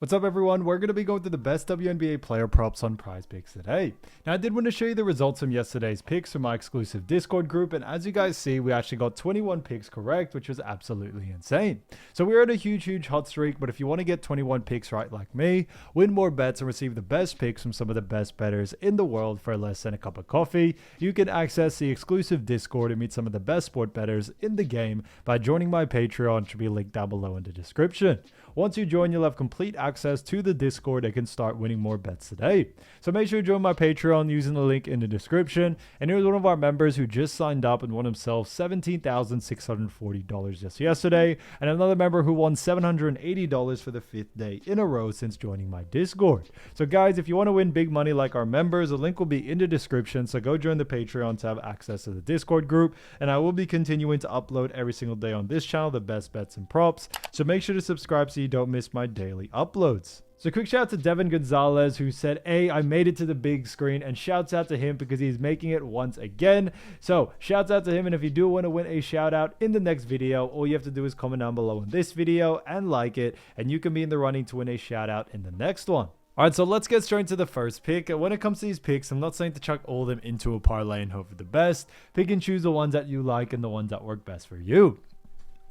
What's up everyone, we're going to be going through the best WNBA player props on PrizePicks today. Now I did want to show you the results from yesterday's picks from my exclusive Discord group, and as you guys see, we actually got 21 picks correct, which was absolutely insane. So we're on a huge hot streak, but if you want to get 21 picks right like me, win more bets and receive the best picks from some of the best bettors in the world for less than a cup of coffee, you can access the exclusive Discord and meet some of the best sport bettors in the game by joining my Patreon, which will be linked down below in the description. Once you join, you'll have complete access to the Discord and can start winning more bets today. So make sure you join my Patreon using the link in the description. And here's one of our members who just signed up and won himself $17,640 just yesterday. And another member who won $780 for the 5th day in a row since joining my Discord. So guys, if you want to win big money like our members, the link will be in the description. So go join the Patreon to have access to the Discord group. And I will be continuing to upload every single day on this channel the best bets and props. So make sure to subscribe so you don't miss my daily uploads. So quick shout out to Devin Gonzalez, who said, "Hey, I made it to the big screen," and shouts out to him because he's making it once again. So shouts out to him, and if you do want to win a shout out in the next video, all you have to do is comment down below on this video and like it, and you can be in the running to win a shout out in the next one. Alright, so let's get straight into the first pick. When it comes to these picks, I'm not saying to chuck all of them into a parlay and hope for the best. Pick and choose the ones that you like and the ones that work best for you.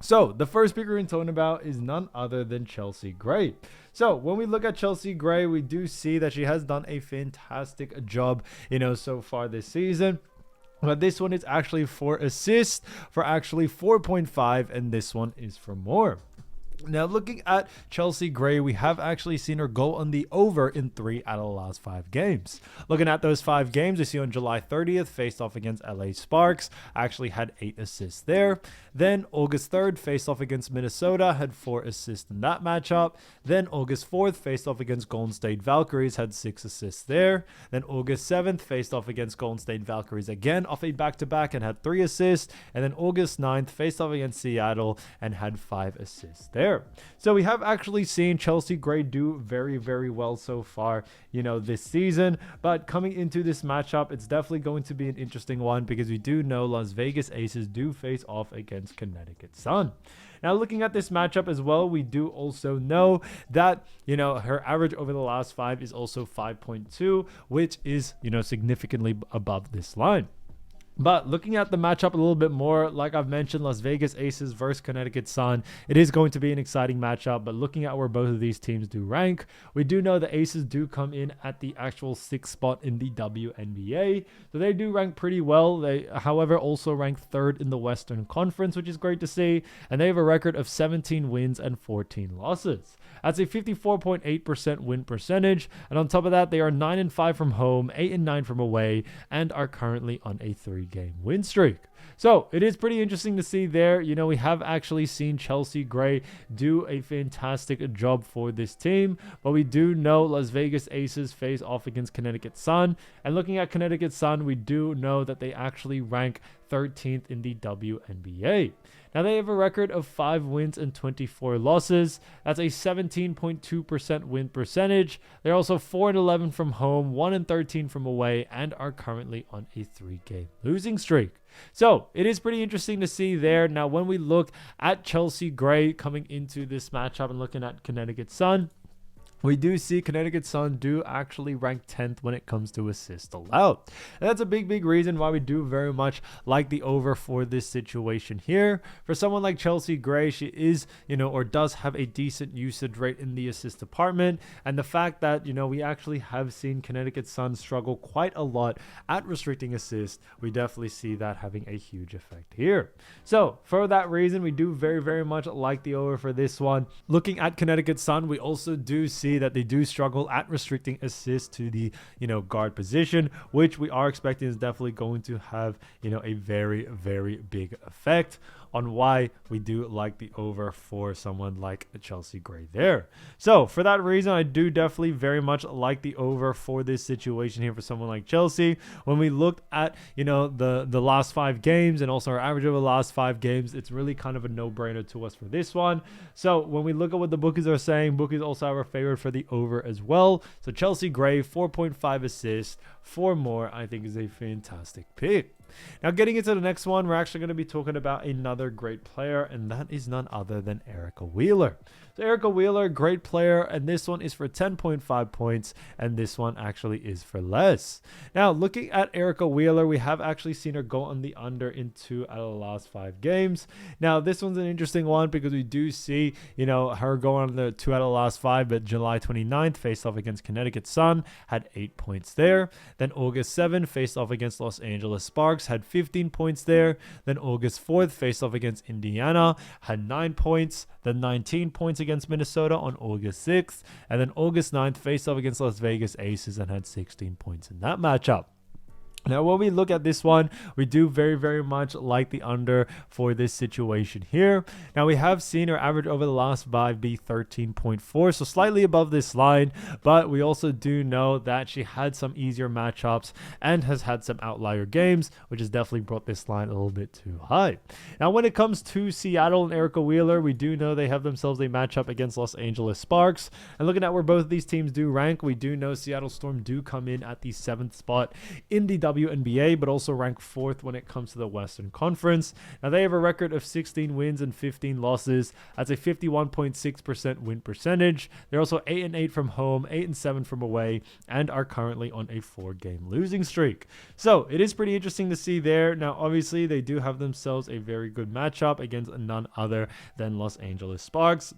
So the first pick we're going to talk about is none other than Chelsea Gray. So when we look at Chelsea Gray, we do see that she has done a fantastic job, so far this season. But this one is actually for assists for actually 4.5, and this one is for more. Now, looking at Chelsea Gray, we have actually seen her go on the over in 3 out of the last 5 games. Looking at those 5 games, we see on July 30th, faced off against LA Sparks, actually had 8 assists there. Then August 3rd, faced off against Minnesota, had 4 assists in that matchup. Then August 4th, faced off against Golden State Valkyries, had 6 assists there. Then August 7th, faced off against Golden State Valkyries again, off a back-to-back and had 3 assists. And then August 9th, faced off against Seattle and had 5 assists there. So we have actually seen Chelsea Gray do very well so far, this season. But coming into this matchup, it's definitely going to be an interesting one because we do know Las Vegas Aces do face off against Connecticut Sun. Now, looking at this matchup as well, we do also know that, her average over the last 5 is also 5.2, which is, significantly above this line. But looking at the matchup a little bit more, like I've mentioned, Las Vegas Aces versus Connecticut Sun, it is going to be an exciting matchup. But looking at where both of these teams do rank, we do know the Aces do come in at the actual 6th spot in the WNBA. So they do rank pretty well. They, however, also rank 3rd in the Western Conference, which is great to see. And they have a record of 17 wins and 14 losses. That's a 54.8% win percentage. And on top of that, they are 9-5 from home, 8-9 from away, and are currently on a 3-game win streak. So it is pretty interesting to see there. We have actually seen Chelsea Gray do a fantastic job for this team, but we do know Las Vegas Aces face off against Connecticut Sun. And looking at Connecticut Sun, we do know that they actually rank 13th in the WNBA. Now they have a record of 5 wins and 24 losses. That's a 17.2% win percentage. They're also 4-11 from home, 1-13 from away, and are currently on a 3-game losing streak. So it is pretty interesting to see there. Now, when we look at Chelsea Gray coming into this matchup and looking at Connecticut Sun, we do see Connecticut Sun do actually rank 10th when it comes to assists allowed. And that's a big reason why we do very much like the over for this situation here. For someone like Chelsea Gray, she is, or does have a decent usage rate in the assist department. And the fact that, we actually have seen Connecticut Sun struggle quite a lot at restricting assists, we definitely see that having a huge effect here. So for that reason, we do very much like the over for this one. Looking at Connecticut Sun, we also do see that they do struggle at restricting assists to the guard position, which we are expecting is definitely going to have a very big effect on why we do like the over for someone like Chelsea Gray there. So for that reason, I do definitely very much like the over for this situation here for someone like Chelsea. When we looked at the last 5 games and also our average over the last 5 games, it's really kind of a no-brainer to us for this one. So when we look at what the bookies are saying, bookies also have our favorite for the over as well. So Chelsea Gray, 4.5 assists for more, I think is a fantastic pick. Now, getting into the next one, we're actually going to be talking about another great player, and that is none other than Erica Wheeler. So Erica Wheeler, great player, and this one is for 10.5 points, and this one actually is for less. Now, looking at Erica Wheeler, we have actually seen her go on the under in 2 out of the last 5 games. Now, this one's an interesting one because we do see, her go on the 2 out of the last 5, but July 29th, faced off against Connecticut Sun, had 8 points there. Then August 7th, faced off against Los Angeles Sparks, had 15 points there. Then August 4th, faced off against Indiana, had 9 points. Then 19 points against Minnesota on August 6th. And then August 9th, faced off against Las Vegas Aces and had 16 points in that matchup. Now, when we look at this one, we do very, very much like the under for this situation here. Now, we have seen her average over the last 5 be 13.4, so slightly above this line, but we also do know that she had some easier matchups and has had some outlier games, which has definitely brought this line a little bit too high. Now, when it comes to Seattle and Erica Wheeler, we do know they have themselves a matchup against Los Angeles Sparks. And looking at where both of these teams do rank, we do know Seattle Storm do come in at the 7th spot in the WNBA, but also rank 4th when it comes to the Western Conference. Now, they have a record of 16 wins and 15 losses. That's a 51.6% win percentage. They're also 8-8 from home, 8-7 from away, and are currently on a 4-game losing streak. So it is pretty interesting to see there. Now, obviously, they do have themselves a very good matchup against none other than Los Angeles Sparks.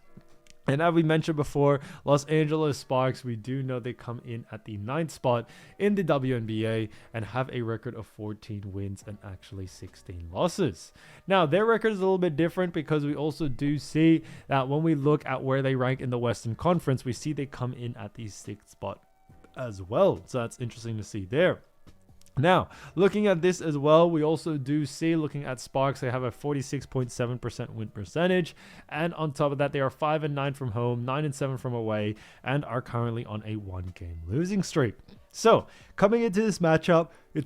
And as we mentioned before, Los Angeles Sparks, we do know they come in at the 9th spot in the WNBA and have a record of 14 wins and actually 16 losses. Now, their record is a little bit different because we also do see that when we look at where they rank in the Western Conference, we see they come in at the 6th spot as well. So that's interesting to see there. Now, looking at this as well, we also do see, looking at Sparks, they have a 46.7% win percentage. And on top of that, they are 5-9 from home, 9-7 from away, and are currently on a 1-game losing streak. So, coming into this matchup, we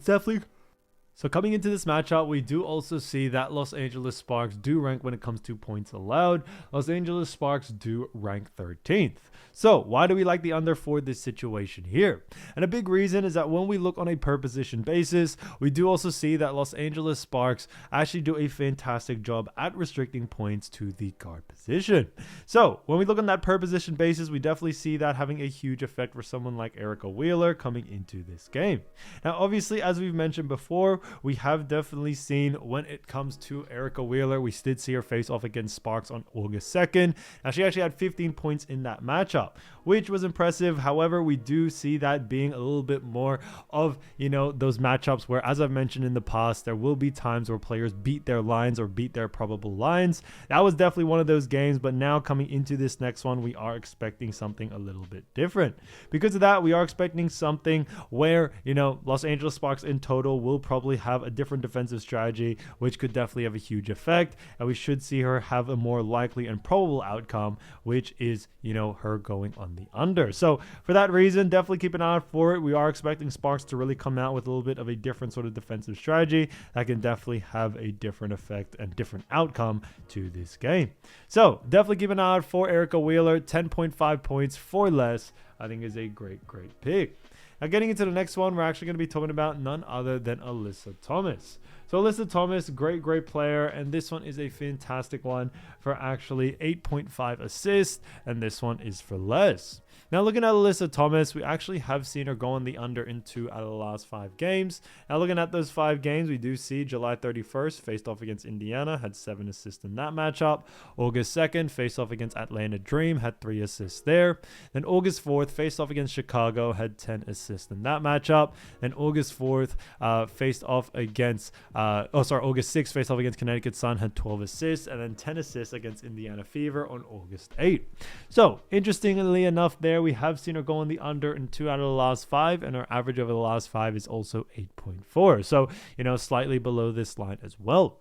do also see that Los Angeles Sparks do rank when it comes to points allowed. Los Angeles Sparks do rank 13th. So why do we like the under for this situation here? And a big reason is that when we look on a per position basis, we do also see that Los Angeles Sparks actually do a fantastic job at restricting points to the guard position. So when we look on that per position basis, we definitely see that having a huge effect for someone like Erica Wheeler coming into this game. Now, obviously, as we've mentioned before, we have definitely seen when it comes to Erica Wheeler, we did see her face off against Sparks on August 2nd. Now, she actually had 15 points in that matchup, which was impressive. However, we do see that being a little bit more of, those matchups where, as I've mentioned in the past, there will be times where players beat their lines or beat their probable lines. That was definitely one of those games, but now coming into this next one, we are expecting something a little bit different. Because of that, we are expecting something where, Los Angeles Sparks in total will probably have a different defensive strategy, which could definitely have a huge effect. And we should see her have a more likely and probable outcome, which is, her going on the under. So for that reason, definitely keep an eye out for it. We are expecting Sparks to really come out with a little bit of a different sort of defensive strategy that can definitely have a different effect and different outcome to this game. So definitely keep an eye out for Erica Wheeler. 10.5 points for less, I think, is a great pick. Now, getting into the next one, we're actually going to be talking about none other than Alyssa Thomas. So Alyssa Thomas, great player, and this one is a fantastic one for actually 8.5 assists, and this one is for less. Now, looking at Alyssa Thomas, we actually have seen her go on the under in 2 out of the last 5 games. Now, looking at those 5 games, we do see July 31st, faced off against Indiana, had 7 assists in that matchup. August 2nd, faced off against Atlanta Dream, had 3 assists there. Then August 4th, faced off against Chicago, had 10 assists in that matchup. Then August 4th, August 6th, faced off against Connecticut Sun, had 12 assists, and then 10 assists against Indiana Fever on August 8th. So, interestingly enough there, we have seen her go on the under in 2 out of the last 5, and her average over the last 5 is also 8.4. So, slightly below this line as well.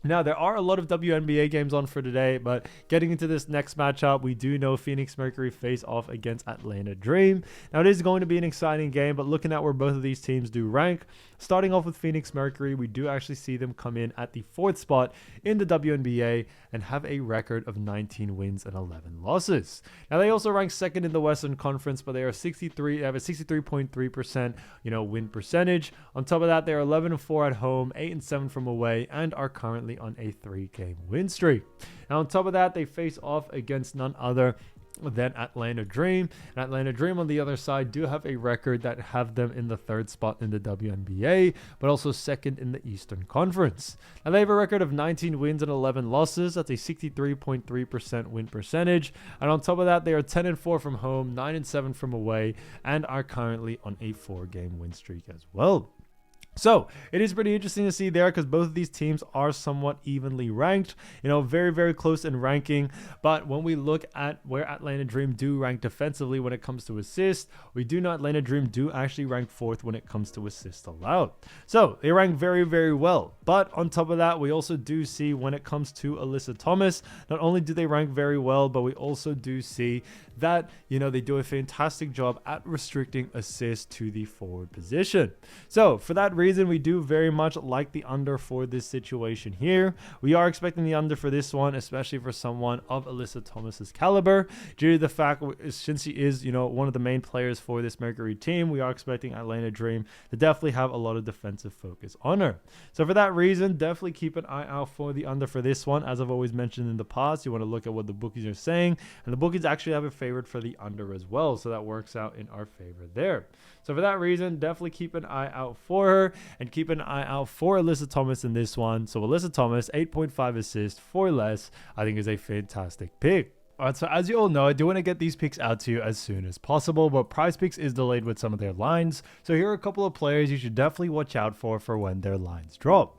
Now, there are a lot of WNBA games on for today, but getting into this next matchup, we do know Phoenix Mercury face off against Atlanta Dream. Now, it is going to be an exciting game, but looking at where both of these teams do rank, starting off with Phoenix Mercury, we do actually see them come in at the 4th spot in the WNBA and have a record of 19 wins and 11 losses. Now, they also rank 2nd in the Western Conference, but they have a 63.3%, win percentage. On top of that, they're 11-4 at home, 8-7 from away, and are currently on a 3-game win streak. Now, on top of that, they face off against none other than Atlanta Dream. And Atlanta Dream on the other side do have a record that have them in the 3rd spot in the WNBA, but also 2nd in the Eastern Conference. Now, they have a record of 19 wins and 11 losses. That's a 63.3% win percentage. And on top of that, they are 10-4 from home, 9-7 from away, and are currently on a 4-game win streak as well. So it is pretty interesting to see there because both of these teams are somewhat evenly ranked, very, very close in ranking. But when we look at where Atlanta Dream do rank defensively when it comes to assists, we do know Atlanta Dream do actually rank 4th when it comes to assists allowed. So they rank very, very well. But on top of that, we also do see when it comes to Alyssa Thomas, not only do they rank very well, but we also do see that, they do a fantastic job at restricting assists to the forward position. So for that reason, we do very much like the under for this situation here. We are expecting the under for this one, especially for someone of Alyssa Thomas's caliber, due to the fact since she is, one of the main players for this Mercury team, we are expecting Atlanta Dream to definitely have a lot of defensive focus on her. So for that reason, definitely keep an eye out for the under for this one. As I've always mentioned in the past, you want to look at what the bookies are saying, and the bookies actually have a favorite for the under as well, so that works out in our favor there. So for that reason, definitely keep an eye out for her and keep an eye out for Alyssa Thomas in this one. So Alyssa Thomas, 8.5 assists, 4 less, I think is a fantastic pick. Alright, so as you all know, I do want to get these picks out to you as soon as possible, but PrizePicks is delayed with some of their lines. So here are a couple of players you should definitely watch out for when their lines drop.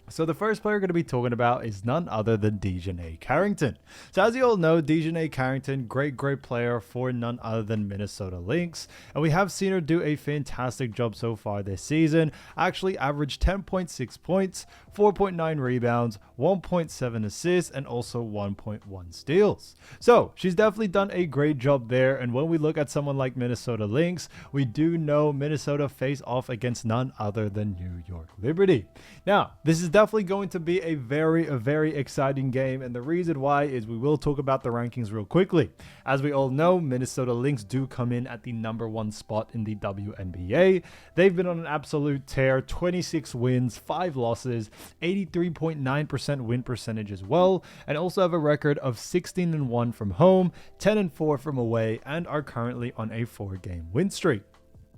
So the first player we're going to be talking about is none other than Wnba Carrington. So as you all know, Wnba Carrington, great player for none other than Minnesota Lynx. And we have seen her do a fantastic job so far this season. Actually averaged 10.6 points, 4.9 rebounds, 1.7 assists, and also 1.1 steals. So she's definitely done a great job there. And when we look at someone like Minnesota Lynx, we do know Minnesota face off against none other than New York Liberty. Now, this is definitely going to be a very exciting game, and the reason why is we will talk about the rankings real quickly. As we all know, Minnesota Lynx do come in at the #1 spot in the WNBA. They've been on an absolute tear, 26 wins, 5 losses, 83.9% win percentage as well, and also have a record of 16-1 from home, 10-4 from away, and are currently on a 4-game win streak.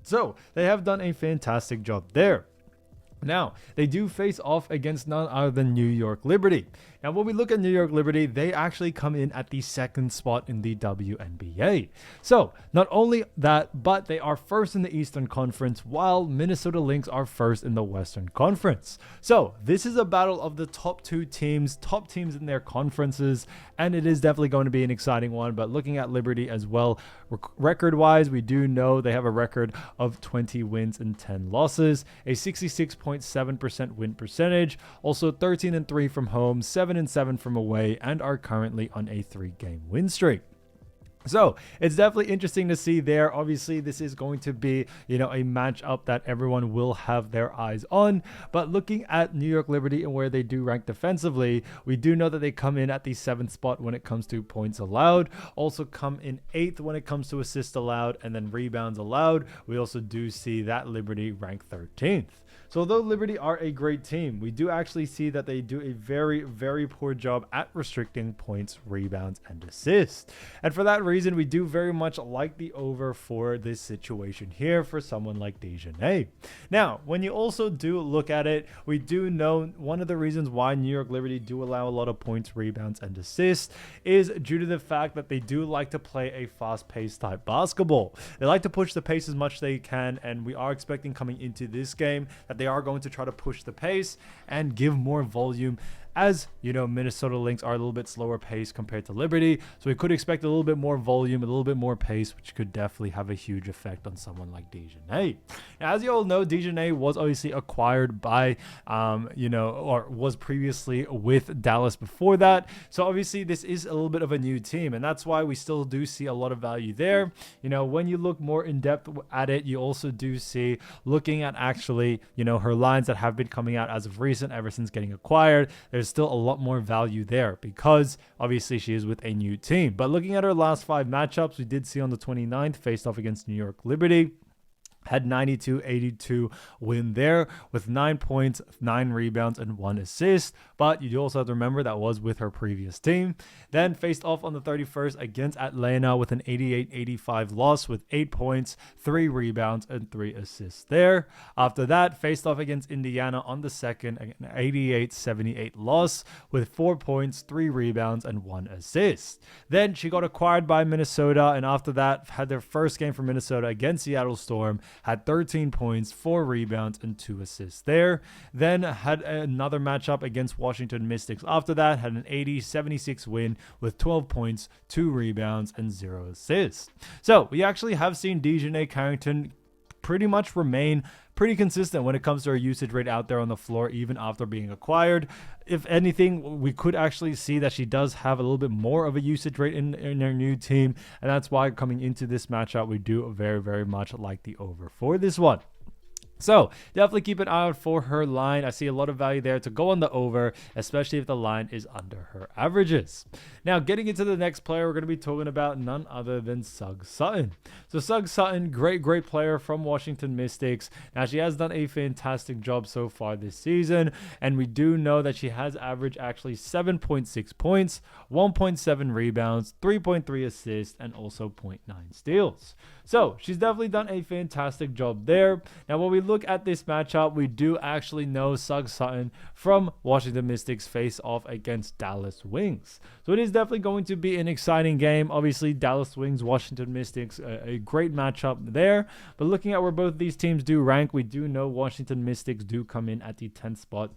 So they have done a fantastic job there. Now, they do face off against none other than New York Liberty. Now, when we look at New York Liberty, they actually come in at the 2nd spot in the WNBA. So, not only that, but they are 1st in the Eastern Conference, while Minnesota Lynx are 1st in the Western Conference. So, this is a battle of the top teams in their conferences, and it is definitely going to be an exciting one. But looking at Liberty as well, record-wise, we do know they have a record of 20 wins and 10 losses, a 66.7% win percentage, also 13-3 from home, 7-7 from away, and are currently on a 3-game win streak. So it's definitely interesting to see there. Obviously, this is going to be, a matchup that everyone will have their eyes on. But looking at New York Liberty and where they do rank defensively, we do know that they come in at the 7th spot when it comes to points allowed. Also come in 8th when it comes to assists allowed, and then rebounds allowed. We also do see that Liberty rank 13th. So although Liberty are a great team, we do actually see that they do a very poor job at restricting points, rebounds, and assists. And for that reason, we do very much like the over for this situation here for someone like Wnba. Now, when you also do look at it, we do know one of the reasons why New York Liberty do allow a lot of points, rebounds, and assists is due to the fact that they do like to play a fast-paced type basketball. They like to push the pace as much as they can, and we are expecting coming into this game that they are going to try to push the pace and give more volume as you know, Minnesota Lynx are a little bit slower pace compared to Liberty, so we could expect a little bit more volume, a little bit more pace, which could definitely have a huge effect on someone like DeJournay. Now, as you all know, DeJournay was obviously acquired by or was previously with Dallas before that, so obviously this is a little bit of a new team, and that's why we still do see a lot of value there. When you look more in depth at it, you also do see, looking at actually her lines that have been coming out as of recent, ever since getting acquired, there's still a lot more value there because obviously she is with a new team. But looking at her last 5 matchups, we did see on the 29th faced off against New York Liberty, had 92-82 win there with 9 points, 9 rebounds, and 1 assist. But you do also have to remember that was with her previous team. Then faced off on the 31st against Atlanta with an 88-85 loss with 8 points, 3 rebounds, and 3 assists there. After that, faced off against Indiana on the 2nd, an 88-78 loss with 4 points, 3 rebounds, and 1 assist. Then she got acquired by Minnesota, and after that, had their first game for Minnesota against Seattle Storm, had 13 points, 4 rebounds, and 2 assists there. Then had another matchup against Washington Mystics. After that, had an 80-76 win with 12 points, 2 rebounds, and 0 assists. So we actually have seen DeJournay Carrington pretty much remain pretty consistent when it comes to her usage rate out there on the floor, even after being acquired. If anything, we could actually see that she does have a little bit more of a usage rate in her new team, and that's why coming into this matchup, we do very, very much like the over for this one. So definitely keep an eye out for her line. I see a lot of value there to go on the over, especially if the line is under her averages. Now, getting into the next player, we're going to be talking about none other than Sug Sutton. So Sug Sutton, great player from Washington Mystics. Now, she has done a fantastic job so far this season, and we do know that she has averaged actually 7.6 points, 1.7 rebounds, 3.3 assists, and also 0.9 steals. So she's definitely done a fantastic job there. Now, when we look at this matchup, we do actually know Sug Sutton from Washington Mystics face off against Dallas Wings. So it is definitely going to be an exciting game. Obviously, Dallas Wings, Washington Mystics, a great matchup there. But looking at where both these teams do rank, we do know Washington Mystics do come in at the 10th spot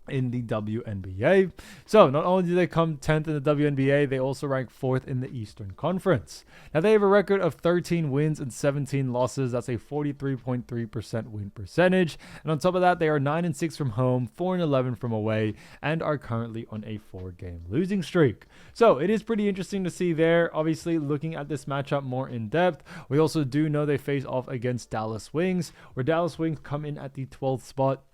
in the WNBA. So not only do they come 10th in the WNBA, they also rank 4th in the Eastern Conference. Now they have a record of 13 wins and 17 losses. That's a 43.3% win percentage. And on top of that, they are 9-6 from home, 4-11 from away, and are currently on a 4-game losing streak. So it is pretty interesting to see there. Obviously, looking at this matchup more in depth, we also do know they face off against Dallas Wings, where Dallas Wings come in at the 12th spot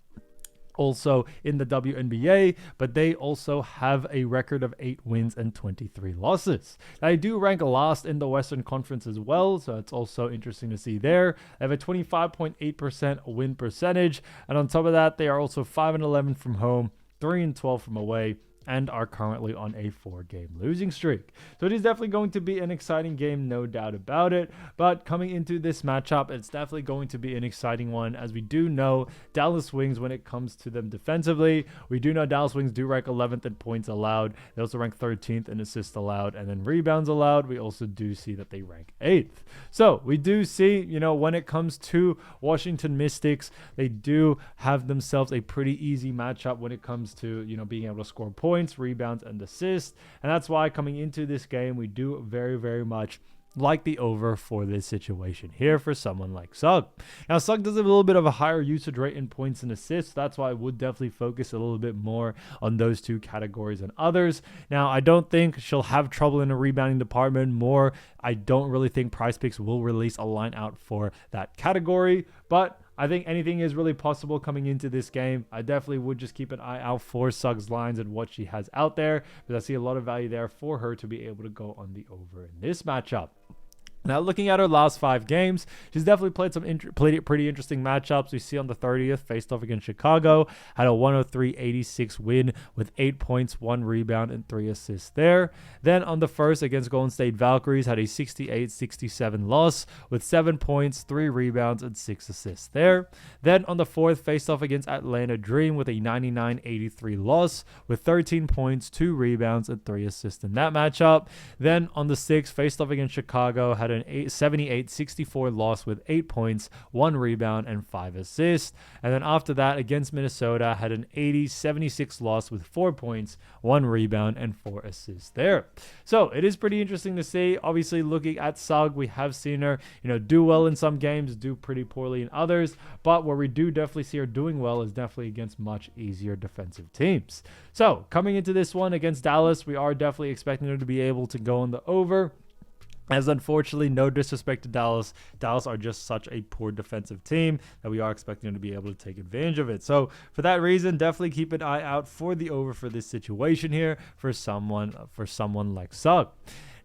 also in the WNBA, but they also have a record of 8 wins and 23 losses. They do rank last in the Western Conference as well, so it's also interesting to see there. They have a 25.8% win percentage, and on top of that, they are also 5-11 from home, 3-12 from away, and are currently on a 4-game losing streak. So it is definitely going to be an exciting game, no doubt about it. But coming into this matchup, it's definitely going to be an exciting one, as we do know Dallas Wings, when it comes to them defensively, we do know Dallas Wings do rank 11th in points allowed. They also rank 13th in assists allowed, and then rebounds allowed, we also do see that they rank 8th. So we do see, when it comes to Washington Mystics, they do have themselves a pretty easy matchup when it comes to, being able to score points, rebounds, and assists. And that's why coming into this game, we do very, very much like the over for this situation here for someone like Sug. Now, Sug does have a little bit of a higher usage rate in points and assists. That's why I would definitely focus a little bit more on those two categories than others. Now, I don't think she'll have trouble in the rebounding department more. I don't really think PrizePicks will release a line out for that category, but I think anything is really possible coming into this game. I definitely would just keep an eye out for Sug's lines and what she has out there, because I see a lot of value there for her to be able to go on the over in this matchup. Now, looking at her last 5 games, she's definitely played some pretty interesting matchups. We see on the 30th, faced off against Chicago, had a 103-86 win with 8 points, 1 rebound, and 3 assists there. Then on the 1st against Golden State Valkyries, had a 68-67 loss with 7 points, 3 rebounds, and 6 assists there. Then on the 4th, faced off against Atlanta Dream with a 99-83 loss with 13 points, 2 rebounds, and 3 assists in that matchup. Then on the 6th, faced off against Chicago, had had an 78-64 loss with 8 points, 1 rebound, and 5 assists. And then after that, against Minnesota, had an 80-76 loss with 4 points, 1 rebound, and 4 assists there. So it is pretty interesting to see. Obviously, looking at Sugg, we have seen her, do well in some games, do pretty poorly in others. But where we do definitely see her doing well is definitely against much easier defensive teams. So coming into this one against Dallas, we are definitely expecting her to be able to go on the over. As unfortunately, no disrespect to Dallas, Dallas are just such a poor defensive team that we are expecting them to be able to take advantage of it. So for that reason, definitely keep an eye out for the over for this situation here for someone like Sugg.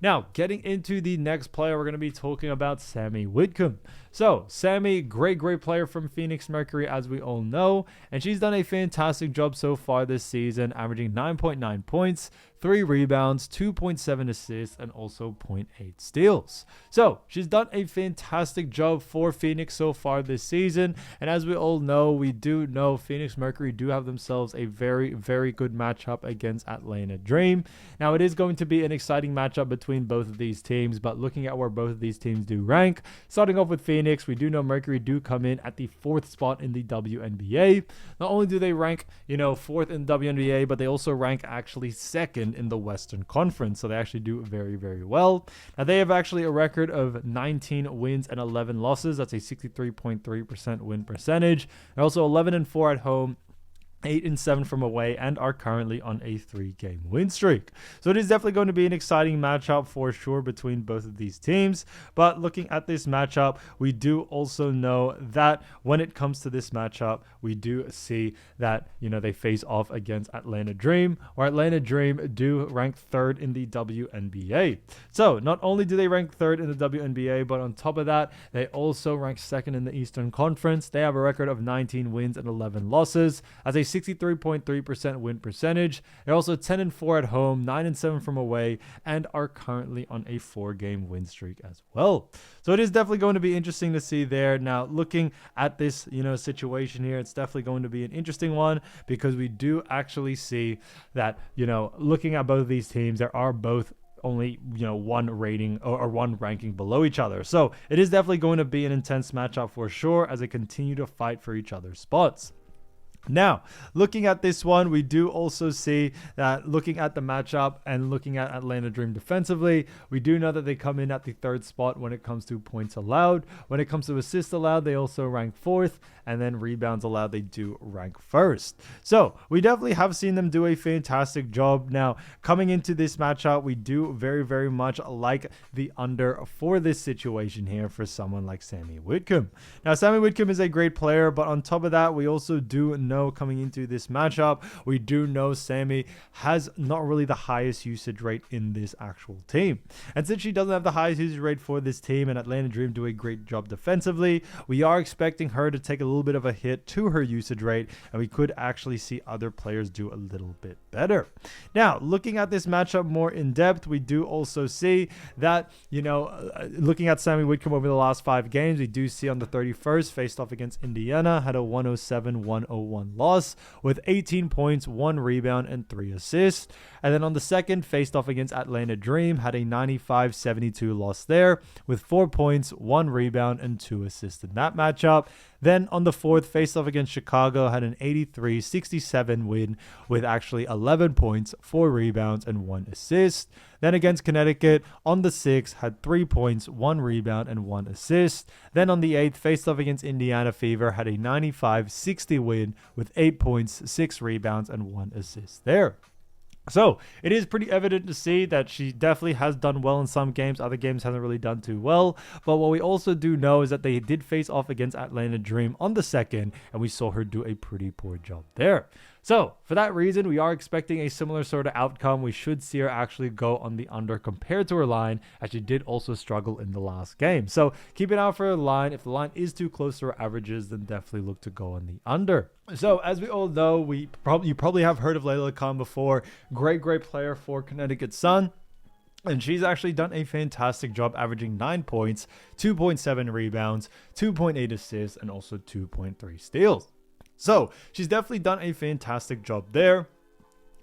Now, getting into the next player, we're going to be talking about Sammy Whitcomb. So, Sammy, great player from Phoenix Mercury, as we all know, and she's done a fantastic job so far this season, averaging 9.9 points, 3 rebounds, 2.7 assists, and also 0.8 steals. So, she's done a fantastic job for Phoenix so far this season, and as we all know, we do know Phoenix Mercury do have themselves a very good matchup against Atlanta Dream. Now, it is going to be an exciting matchup between both of these teams, but looking at where both of these teams do rank, starting off with Phoenix, we do know Mercury do come in at the 4th spot in the WNBA. Not only do they rank, 4th in the WNBA, but they also rank actually 2nd in the Western Conference. So they actually do very well. Now they have actually a record of 19 wins and 11 losses. That's a 63.3% win percentage. They're also 11-4 at home, 8-7 from away, and are currently on a 3-game win streak. So it is definitely going to be an exciting matchup for sure between both of these teams. But looking at this matchup, we do also know that when it comes to this matchup, we do see that, they face off against Atlanta Dream, or Atlanta Dream do rank 3rd in the WNBA. So not only do they rank 3rd in the WNBA, but on top of that, they also rank 2nd in the Eastern Conference. They have a record of 19 wins and 11 losses as a 63.3% win percentage. They're also 10-4 at home, 9-7 from away, and are currently on a 4-game win streak as well. So it is definitely going to be interesting to see there. Now, looking at this, situation here, it's definitely going to be an interesting one because we do actually see that, looking at both of these teams, there are both only one rating or one ranking below each other. So it is definitely going to be an intense matchup for sure as they continue to fight for each other's spots. Now, looking at this one, we do also see that looking at the matchup and looking at Atlanta Dream defensively, we do know that they come in at the 3rd spot when it comes to points allowed. When it comes to assists allowed, they also rank 4th, and then rebounds allowed, they do rank 1st. So we definitely have seen them do a fantastic job. Now, coming into this matchup, we do very much like the under for this situation here for someone like Sammy Whitcomb. Now, Sammy Whitcomb is a great player, but on top of that, we also do know coming into this matchup, we do know Sammy has not really the highest usage rate in this actual team. And since she doesn't have the highest usage rate for this team and Atlanta Dream do a great job defensively, we are expecting her to take a little bit of a hit to her usage rate, and we could actually see other players do a little bit better. Now, looking at this matchup more in depth, we do also see that, looking at Sammy Whitcomb over the last 5 games, we do see on the 31st, faced off against Indiana, had a 107-101 loss with 18 points, 1 rebound, and 3 assists. And then on the 2nd, faced off against Atlanta Dream, had a 95-72 loss there with 4 points, 1 rebound, and 2 assists in that matchup. Then on the 4th, faced off against Chicago, had an 83-67 win with actually 11 points, 4 rebounds, and 1 assist. Then against Connecticut, on the 6th, had 3 points, 1 rebound, and 1 assist. Then on the 8th, faced off against Indiana Fever, had a 95-60 win with 8 points, 6 rebounds, and 1 assist there. So it is pretty evident to see that she definitely has done well in some games. Other games hasn't really done too well. But what we also do know is that they did face off against Atlanta Dream on the 2nd, and we saw her do a pretty poor job there. So for that reason, we are expecting a similar sort of outcome. We should see her actually go on the under compared to her line, as she did also struggle in the last game. So keep an eye out for her line. If the line is too close to her averages, then definitely look to go on the under. So as we all know, you probably have heard of Layla Khan before. Great player for Connecticut Sun. And she's actually done a fantastic job, averaging 9 points, 2.7 rebounds, 2.8 assists, and also 2.3 steals. So she's definitely done a fantastic job there.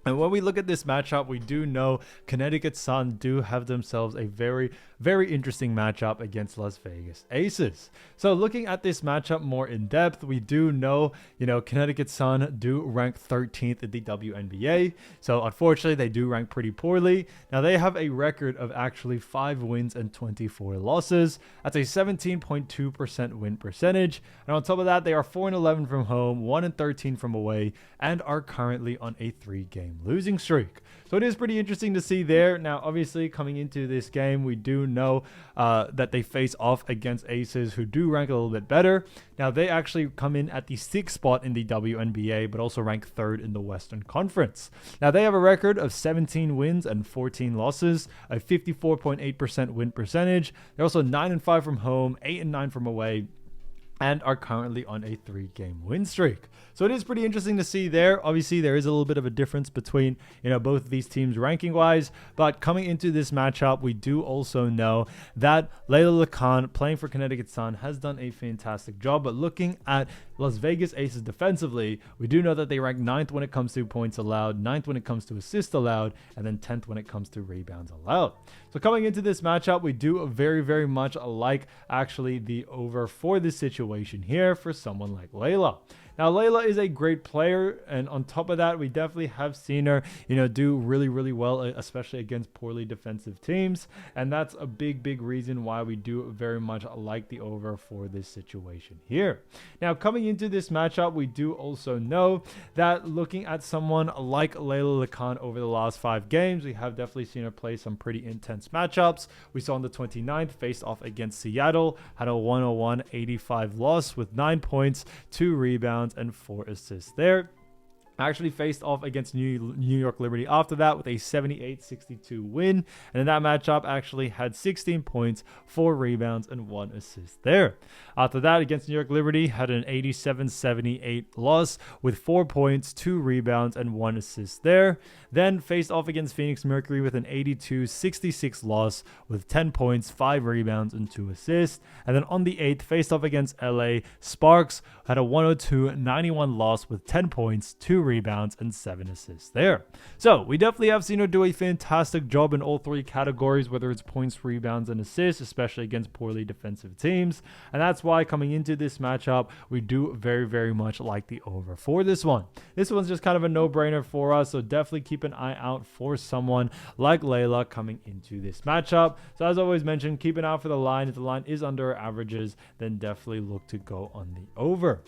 And when we look at this matchup, we do know Connecticut Sun do have themselves a very, very interesting matchup against Las Vegas Aces. So looking at this matchup more in depth, we do know, Connecticut Sun do rank 13th in the WNBA. So unfortunately, they do rank pretty poorly. Now they have a record of actually 5 wins and 24 losses. That's a 17.2% win percentage. And on top of that, they are 4-11 from home, 1-13 from away, and are currently on a 3-game losing streak. So it is pretty interesting to see there. Now, obviously, coming into this game, we do know that they face off against Aces, who do rank a little bit better. Now, they actually come in at the 6th spot in the WNBA, but also rank 3rd in the Western Conference. Now, they have a record of 17 wins and 14 losses, a 54.8% win percentage. They're also 9-5 from home, 8-9 from away, and are currently on a 3-game win streak. So it is pretty interesting to see there. Obviously, there is a little bit of a difference between, both of these teams ranking wise, but coming into this matchup, we do also know that Layla Lacan, playing for Connecticut Sun, has done a fantastic job. But looking at Las Vegas Aces defensively, we do know that they rank 9th when it comes to points allowed, 9th when it comes to assists allowed, and then 10th when it comes to rebounds allowed. So coming into this matchup, we do very, very much like actually the over for this situation here for someone like Layla. Now, Layla is a great player, and on top of that, we definitely have seen her, do really, really well, especially against poorly defensive teams, and that's a big, big reason why we do very much like the over for this situation here. Now, coming into this matchup, we do also know that looking at someone like Layla Lacan over the last 5 games, we have definitely seen her play some pretty intense matchups. We saw on the 29th, faced off against Seattle, had a 101-85 loss with 9 points, 2 rebounds, and 4 assists there. Actually faced off against New York Liberty after that with a 78-62 win, and in that matchup actually had 16 points, 4 rebounds, and 1 assist there. After that, against New York Liberty, had an 87-78 loss with 4 points, 2 rebounds, and 1 assist there. Then faced off against Phoenix Mercury with an 82-66 loss with 10 points, 5 rebounds, and 2 assists. And then on the 8th, faced off against LA Sparks, had a 102-91 loss with 10 points, 2 rebounds, and 7 assists there. So we definitely have seen her do a fantastic job in all 3 categories, whether it's points, rebounds, and assists, especially against poorly defensive teams. And that's why coming into this matchup, we do very, very much like the over for this one. This one's just kind of a no-brainer for us, so definitely keep an eye out for someone like Layla coming into this matchup. So as always mentioned, keep an eye out for the line. If the line is under our averages, then definitely look to go on the over.